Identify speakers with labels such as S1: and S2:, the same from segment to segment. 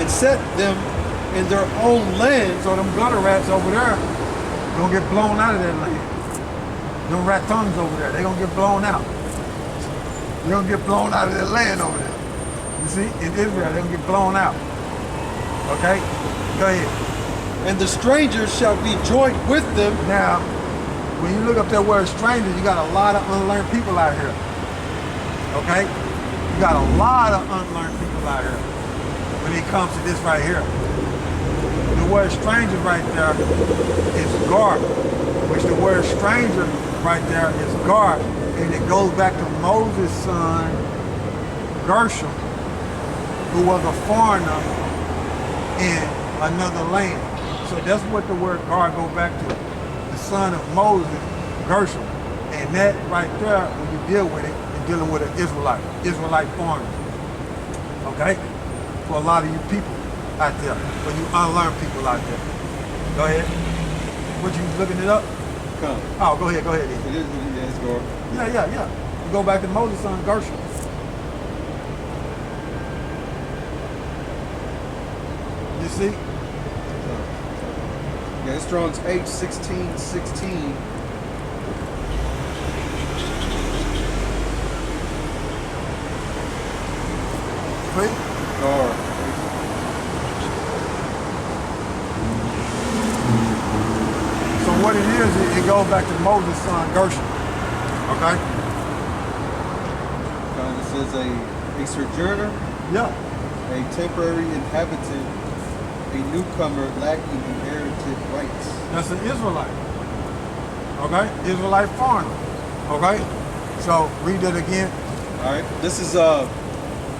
S1: and set them in their own land.
S2: So them gutter rats over there gonna get blown out of that land. Them ratons over there, they gonna get blown out. They gonna get blown out of that land over there. You see, in Israel, they gonna get blown out. Okay, go ahead.
S1: And the strangers shall be joined with them.
S2: Now, when you look up that word strangers, you got a lot of unlearned people out here. Okay? You got a lot of unlearned people out here when it comes to this right here. The word stranger right there is guard, which the word stranger right there is guard. And it goes back to Moses' son, Gershom, who was a foreigner in another land. So that's what the word guard goes back to. The son of Moses, Gershom. And that right there, when you deal with it, you're dealing with an Israelite foreigner. Okay? For a lot of you people out there, for you unlearned people out there. Go ahead. What, you looking it up?
S1: Come.
S2: Oh, go ahead,
S1: It is, it's guard.
S2: Yeah. You go back to Moses' son, Gershom. You see?
S1: Yeah, it's Strong's H1616.
S2: Quick.
S1: Guard.
S2: So what it is, it goes back to Moses' son, Gershom. Okay?
S1: This is a sojourner,
S2: Yeah.
S1: a temporary inhabitant, a newcomer lacking inherited rights.
S2: That's an Israelite. Okay? Israelite foreigner. Okay? So read that again.
S1: All right. This is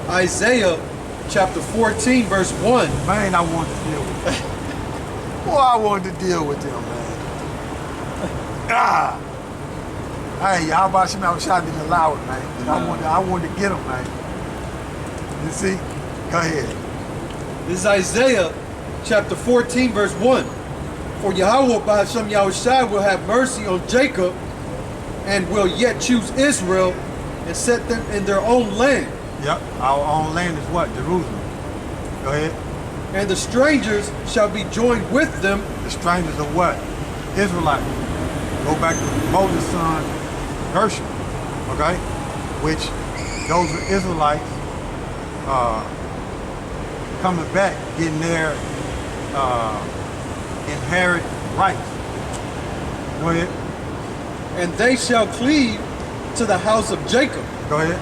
S1: Isaiah chapter 14, verse 1.
S2: Man, I wanted to deal with them. Boy, I wanted to deal with them, man. Ah! Hey, YAHAWASHI, I was trying to allow it, man. I wanted to get them, man. You see? Go ahead.
S1: This is Isaiah chapter 14, verse 1. For Yahawah by Hashem Yahushai will have mercy on Jacob and will yet choose Israel and set them in their own land.
S2: Yep, our own land is what? Jerusalem. Go ahead.
S1: And the strangers shall be joined with them.
S2: The strangers are what? Israelites. Go back to Moses' son, Gershom. Okay? Which those are Israelites coming back, getting their inherit rights. Go ahead.
S1: And they shall cleave to the house of Jacob.
S2: Go ahead.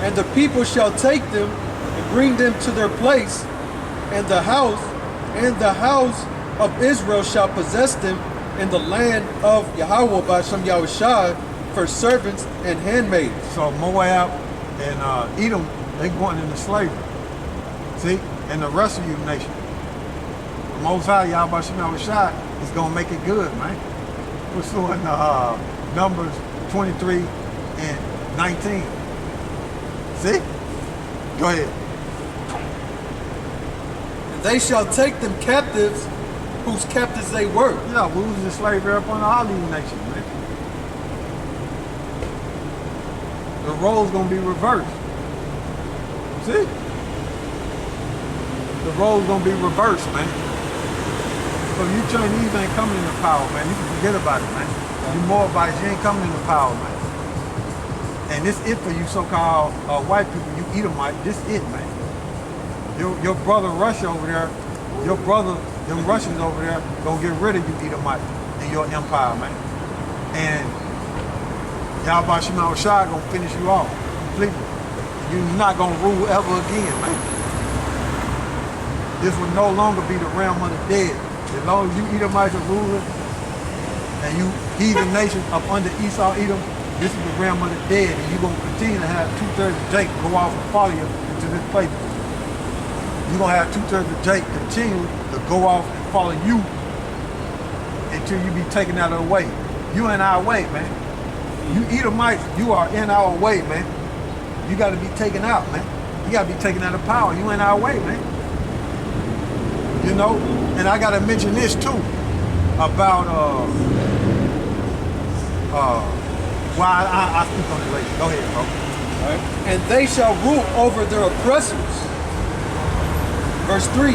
S1: And the people shall take them and bring them to their place, and the house of Israel shall possess them in the land of Yahawah by Hashem Yahushai for servants and handmaids.
S2: So Moab and Edom, they going into slavery. See? And the rest of you nation. The Most High, YAHAWASHI, is going to make it good, man. We're doing Numbers 23 and 19. See? Go ahead.
S1: And they shall take them captives, whose captives they were.
S2: Yeah, we was in slavery up on all these nations, man. The roles gonna be reversed. See? The roles gonna be reversed, man. So you Chinese ain't coming into power, man. You can forget about it, man. You Moabites, you ain't coming into power, man. And this it for you so-called white people, you Edomite, this it, man. Your brother Russia over there, them Russians over there, gonna get rid of you Edomite in your empire, man. And YAHAWASHI gonna finish you off completely. You're not gonna rule ever again, man. This will no longer be the realm of the dead. As long as you Edomites are ruling and you heathen nations up under Esau, Edom, this is the realm of the dead, and you're going to continue to have 2/3 of Jacob go off and follow you into this place. You're going to have 2/3 of Jacob continue to go off and follow you until you be taken out of the way. You in our way, man. You Edomites, you are in our way, man. You got to be taken out, man. You got to be taken out of power. You in our way, man. You know? And I got to mention this, too, about why I speak on it later. Go ahead, bro.
S1: Right. And they shall rule over their oppressors. Verse 3.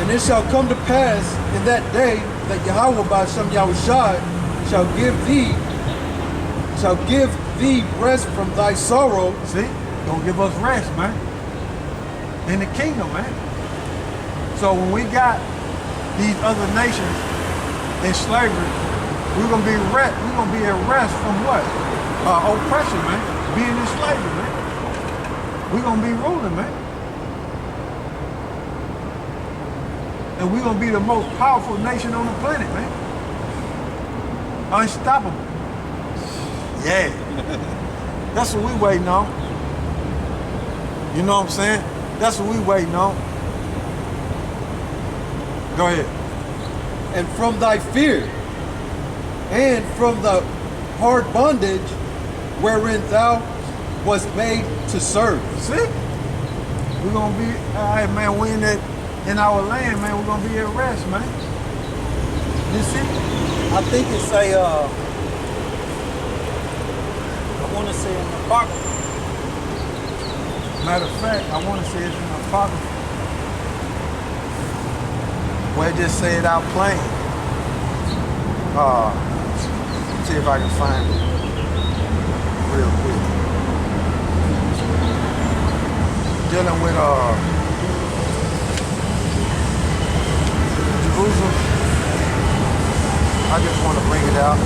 S1: And it shall come to pass in that day that Yahawah by SHAM shall give thee rest from thy sorrow.
S2: See? Gonna give us rest, man. In the kingdom, man. So when we got these other nations in slavery, we're gonna be at rest from what? Oppression, man. Being in slavery, man. We're gonna be ruling, man. And we're gonna be the most powerful nation on the planet, man. Unstoppable. Yeah. That's what we waiting on. You know what I'm saying? That's what we waiting on. Go ahead.
S1: And from thy fear, and from the hard bondage wherein thou was made to serve.
S2: See? We're gonna be, all right, man, we in our land, man, we're gonna be at rest, man. You see?
S3: I think it's a, I want to say an apocrypha.
S2: Matter of fact, I want to say it's an apocrypha. Where it just say it out plain. See if I can find it real quick. Dealing with Jerusalem. I just want to bring it out.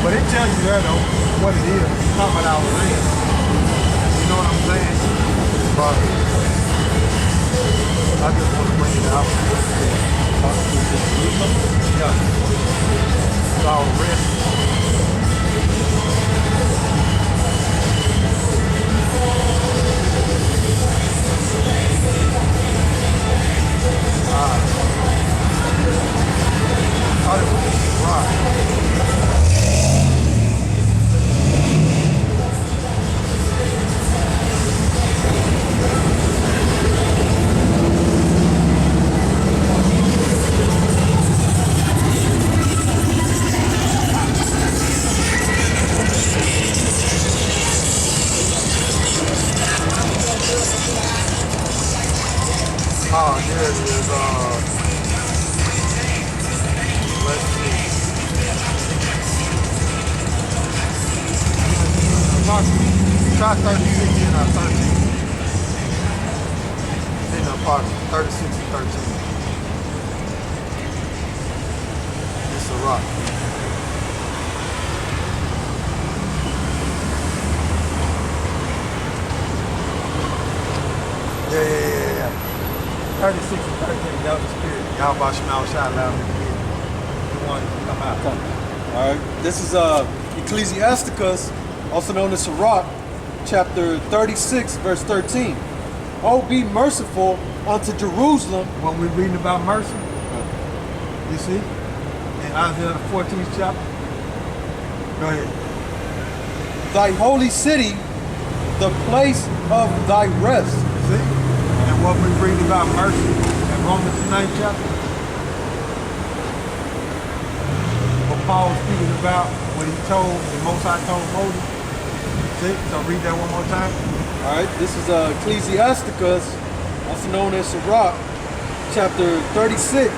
S2: But it tells you there though what it is. It's talking about our land. You know what I'm saying? But I just want to bring it out. Yeah. It's all rest. Oh, there it is. Let's see. Try 36 and 13. In the apartment, 36 and 13. It's a rock. Yeah. 36 and 13, that was the spirit. YAHAWASHI allowed me to be the one to come out.
S1: All right. This is Ecclesiasticus, also known as Sirach, chapter 36, verse 13. Oh, be merciful unto Jerusalem.
S2: When we're reading about mercy, you see, in Isaiah the 14th chapter. Go ahead.
S1: Thy holy city, the place of thy rest.
S2: See? And what we read about mercy in Romans the 9th chapter. What Paul was speaking about when he told, the Most High told Moses. See? So read that one more time.
S1: All right, this is Ecclesiasticus, also known as Sirach, chapter 36,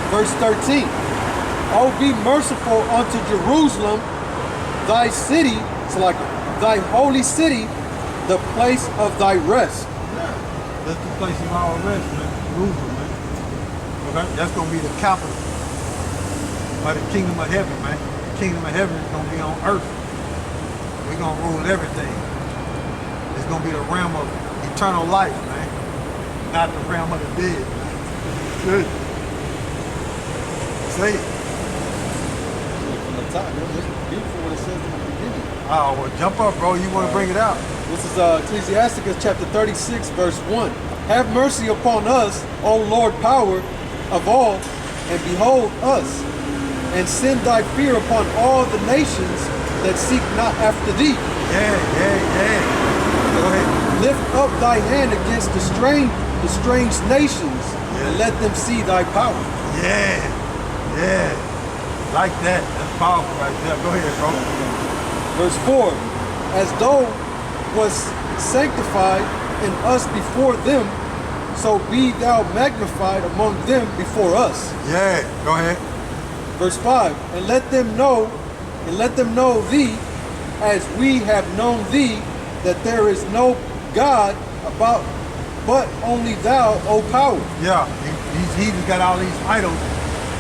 S1: verse 13. Oh, be merciful unto Jerusalem, thy city, so like thy holy city, the place of thy rest.
S2: Yeah, that's the place of our rest, man. Jerusalem, man. Okay, that's gonna be the capital of the kingdom of heaven, man. The kingdom of heaven is gonna be on earth. We're gonna rule everything. It's gonna be the realm of eternal life, man. Not the realm of the dead, man. Good. See?
S1: From the top, it's beautiful what it says in the beginning.
S2: Oh, well, jump up, bro. You want to bring it out?
S1: This is Ecclesiasticus chapter 36, verse 1. Have mercy upon us, O Lord, power of all, and behold us, and send thy fear upon all the nations that seek not after thee.
S2: Yeah. Go ahead.
S1: Lift up thy hand against the strange nations, and let them see thy power.
S2: Yeah. Like that. That's powerful right there. Go ahead, bro.
S1: Verse 4. As though was sanctified and us before them, so be thou magnified among them before us.
S2: Yeah, go ahead.
S1: Verse 5, and let them know thee, as we have known thee, that there is no God about but only thou, O power.
S2: Yeah, these heathens got all these idols,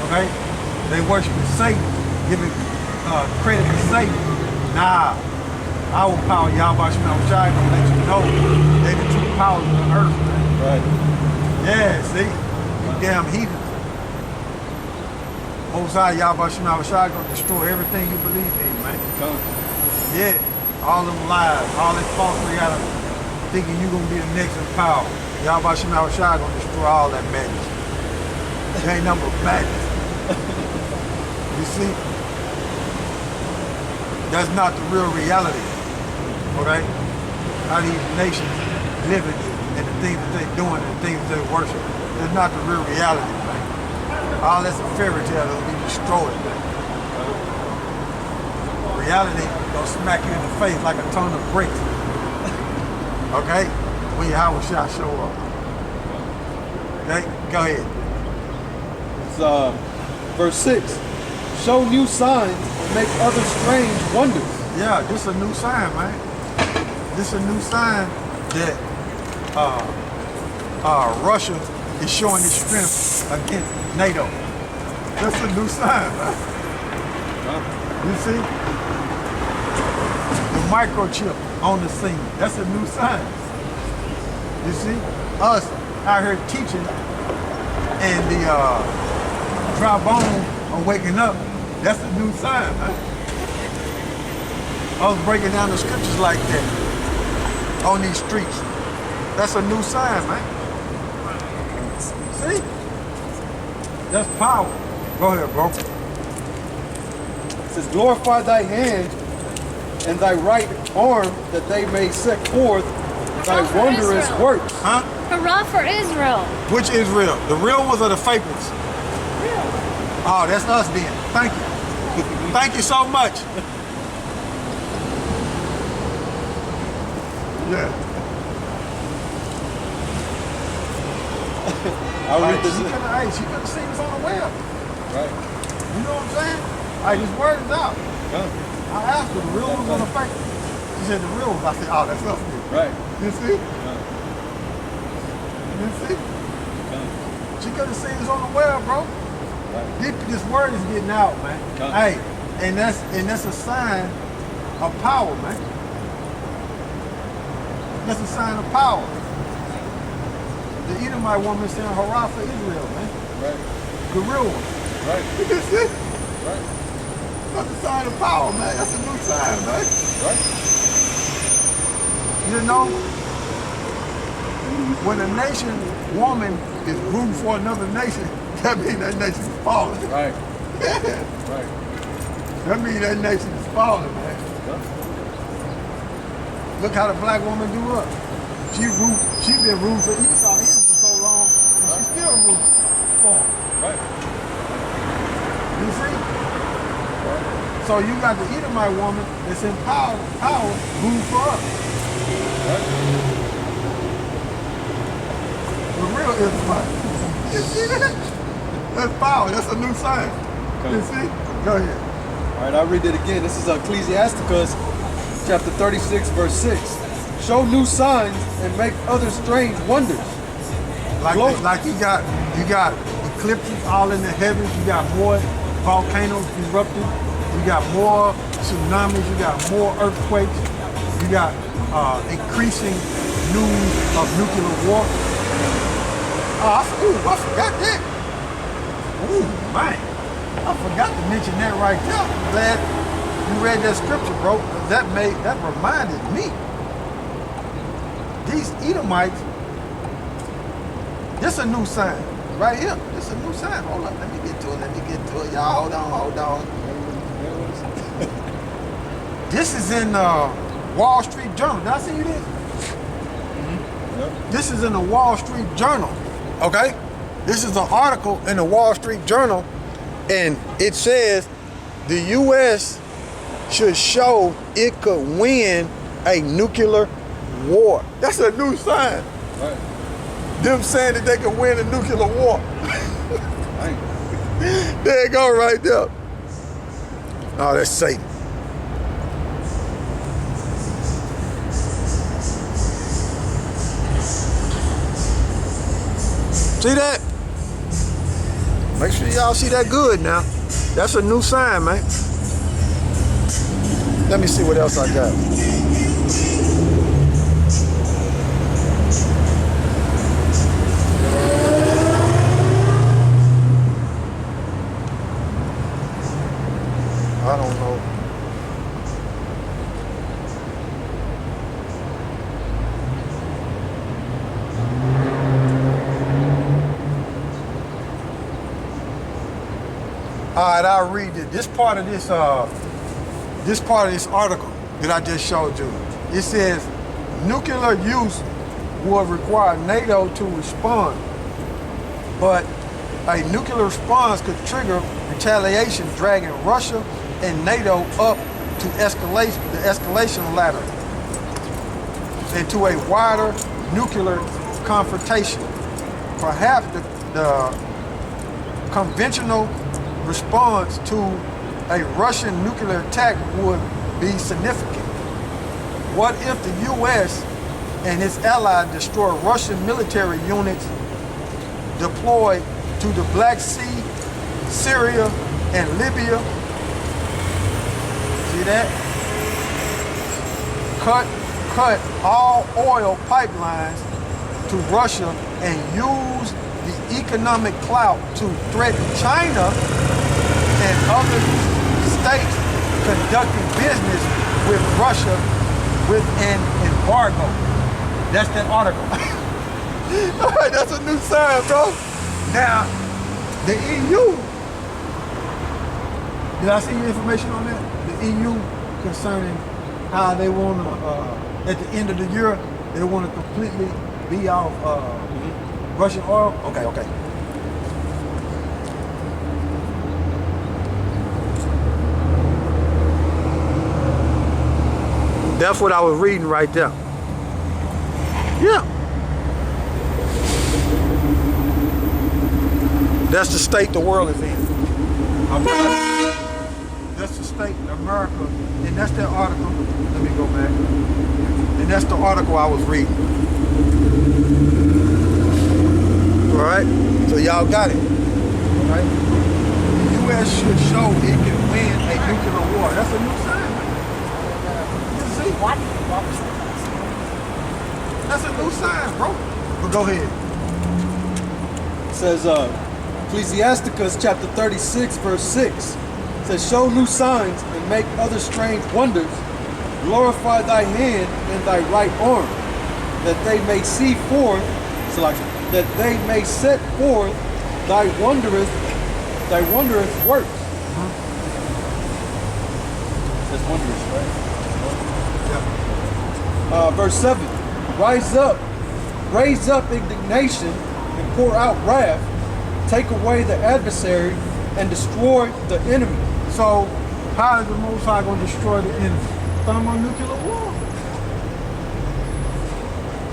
S2: okay? They worship Satan, giving credit to Satan. Nah, our power, YAHAWASHI, gonna let you know they the true powers of the earth, man.
S1: Right.
S2: Yeah, see? You damn heathens. Most High, YAHAWASHI gonna destroy everything you believe in, man. Yeah, all them lies, all that false reality, thinking you gonna be the next in power. YAHAWASHI gonna destroy all that madness. There ain't nothing but madness. You see? That's not the real reality, okay? How these nations living and the things that they're doing and the things that they worship. That's not the real reality, man. All that's a fairy tale that'll be destroyed, man. Reality gonna smack you in the face like a ton of bricks. Okay? When YAHAWASHI show up. Okay? Go ahead.
S1: It's verse 6. Show new signs and make other strange wonders.
S2: Yeah, this is a new sign, man. This is a new sign that Russia is showing its strength against NATO. That's a new sign, man. You see? The microchip on the scene. That's a new sign. You see? Us out here teaching and the dry bone are waking up. That's a new sign, man. I was breaking down the scriptures like that on these streets. That's a new sign, man. See? That's power. Go ahead, bro.
S1: It says, glorify thy hand and thy right arm, that they may set forth thy
S4: for
S1: wondrous
S4: Israel.
S1: works.
S2: Huh?
S4: Hurrah for Israel.
S2: Which Israel? The real ones or the fake ones? Oh, that's us then. Thank you. Thank you so much. Yeah.
S1: I'll read this.
S2: She could have seen us on the web.
S1: Right.
S2: You know what I'm saying? Like, this word is out. I asked her, the real ones or the fake ones? She said the real ones. I said, oh, that's us then.
S1: Right.
S2: You see? You see? She could have seen us on the web, bro. This word is getting out, man. Hey, and that's a sign of power, man. That's a sign of power. The Edomite woman saying hurrah for Israel, man.
S1: Right.
S2: The real one.
S1: Right.
S2: You can see?
S1: Right.
S2: That's a sign of power, man. That's a new sign, man.
S1: Right.
S2: You know, when a nation woman is rooting for another nation, that means that nation is falling.
S1: Right.
S2: Yeah.
S1: Right.
S2: That means that nation is falling, man. Look how the black woman do up. She been rooting for Esau for so long, and she still rooting for him.
S1: Right.
S2: You see? So you got the Edomite woman that's in power rooting for us. The real Israelite. You see that? That's power. That's a new sign. You see? Go ahead.
S1: All right, I'll read it again. This is Ecclesiasticus chapter 36, verse 6. Show new signs and make other strange wonders.
S2: Like you got eclipses all in the heavens. You got more volcanoes erupting. You got more tsunamis. You got more earthquakes. You got increasing news of nuclear war. I forgot that. Ooh, man. I forgot to mention that right there. I'm glad you read that scripture, bro. That reminded me. These Edomites, this a new sign. Right here. This a new sign. Hold up. Let me get to it. Y'all, hold on. This is in Wall Street Journal. Did I see you this? Mm-hmm. Yep. This is in the Wall Street Journal. Okay? This is an article in the Wall Street Journal, and it says the U.S. should show it could win a nuclear war. That's a new sign.
S1: Right.
S2: Them saying that they can win a nuclear war.
S1: Right.
S2: There you go right there. Oh, that's Satan. See that? Make sure y'all see that good now. That's a new sign, man. Let me see what else I got. I don't know. All right, I'll read it. This part of this article that I just showed you. It says nuclear use will require NATO to respond, but a nuclear response could trigger retaliation, dragging Russia and NATO up to the escalation ladder into a wider nuclear confrontation. Perhaps the conventional response to a Russian nuclear attack would be significant. What if the U.S. and its allies destroy Russian military units deployed to the Black Sea, Syria, and Libya? See that? Cut all oil pipelines to Russia and use the economic clout to threaten China and other states conducting business with Russia with an embargo. That's that article. All right, that's a new sign, bro. Now, the EU, did I see your information on that? The EU concerning how they want to, at the end of the year, they want to completely be off Russian oil? Okay. That's what I was reading right there. Yeah. That's the state the world is in. That's the state of America. And that's that article. Let me go back. And that's the article I was reading. All right? So y'all got it. All right? The U.S. should show it can win a nuclear war. That's a new sign.
S4: What?
S2: That's a new sign, bro. But go ahead.
S1: It says, Ecclesiasticus chapter 36, verse 6 says, show new signs and make other strange wonders. Glorify thy hand and thy right arm, that they may see forth, that they may set forth thy wondrous works. It says wondrous, right? Verse 7, raise up indignation and pour out wrath, take away the adversary and destroy the enemy.
S2: So how is the Most High going to destroy the enemy? Thermonuclear war.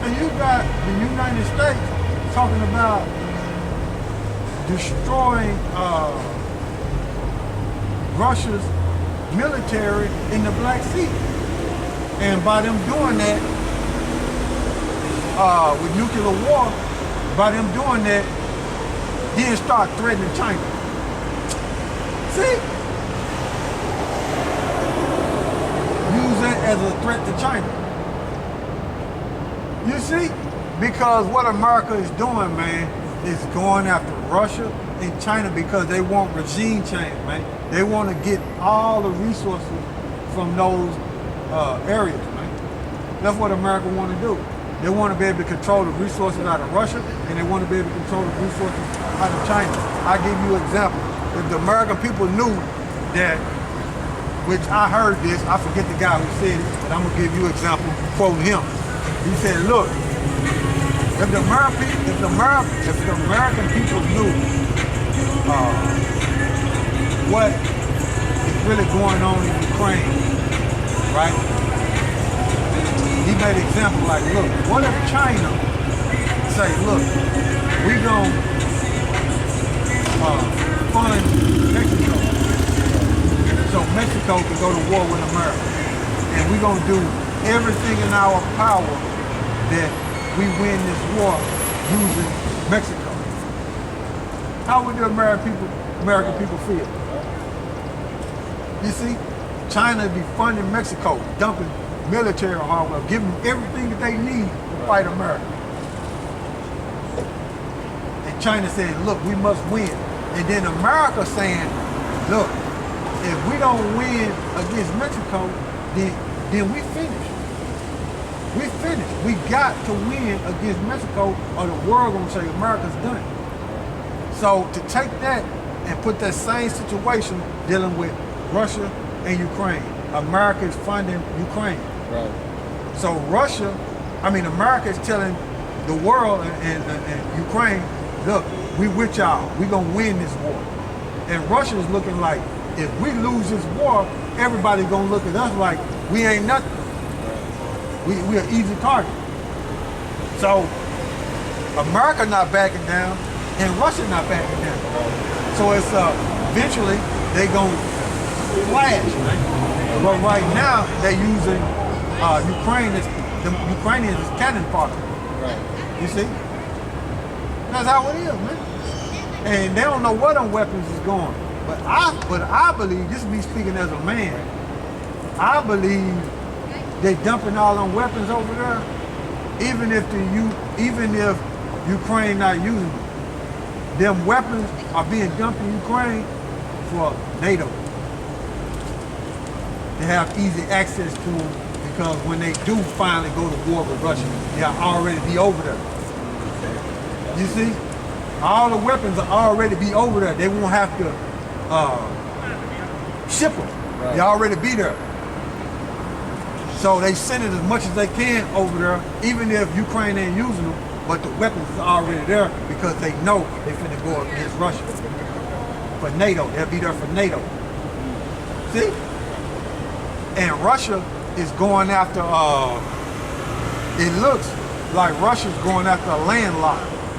S2: And you got the United States talking about destroying Russia's military in the Black Sea. And by them doing that, with nuclear war, by them doing that, then start threatening China. See? Use that as a threat to China. You see? Because what America is doing, man, is going after Russia and China because they want regime change, man. They want to get all the resources from those areas, man. That's what America want to do. They want to be able to control the resources out of Russia, and they want to be able to control the resources out of China. I'll give you an example. If the American people knew that, which I heard this, I forget the guy who said it, but I'm going to give you an example, quoting him. He said, look, if the American people knew what is really going on in Ukraine, right? he made an example like, look, what if China say, look, we gonna fund Mexico, so Mexico can go to war with America, and we're gonna do everything in our power that we win this war using Mexico. How would the American people feel? You see, China be funding Mexico, dumping military hardware, giving them everything that they need to fight America. And China saying, look, we must win. And then America saying, look, if we don't win against Mexico, then we finish. We finished. We got to win against Mexico or the world gonna say America's done. So to take that and put that same situation dealing with Russia and Ukraine. America is funding Ukraine.
S1: Right.
S2: So America is telling the world and Ukraine, look, we with y'all. We gonna win this war. And Russia is looking like, if we lose this war, everybody gonna look at us like we ain't nothing. We are easy target. So America not backing down and Russia not backing down. So it's eventually they gonna flash, right? But right now they're using the Ukrainians as cannon fodder.
S1: Right.
S2: You see? That's how it is, man. And they don't know where them weapons is going. But I believe, this is me speaking as a man, I believe they dumping all them weapons over there, even if Ukraine not using them. Them weapons are being dumped in Ukraine for NATO. They have easy access to them because when they do finally go to war with Russia, they'll already be over there. You see? All the weapons are already be over there. They won't have to ship them. Right. They already be there. So they send it as much as they can over there, even if Ukraine ain't using them, but the weapons is already there because they know they finna go against Russia. For NATO, they'll be there for NATO. See? And Russia is going after, it looks like Russia's going after a landlocked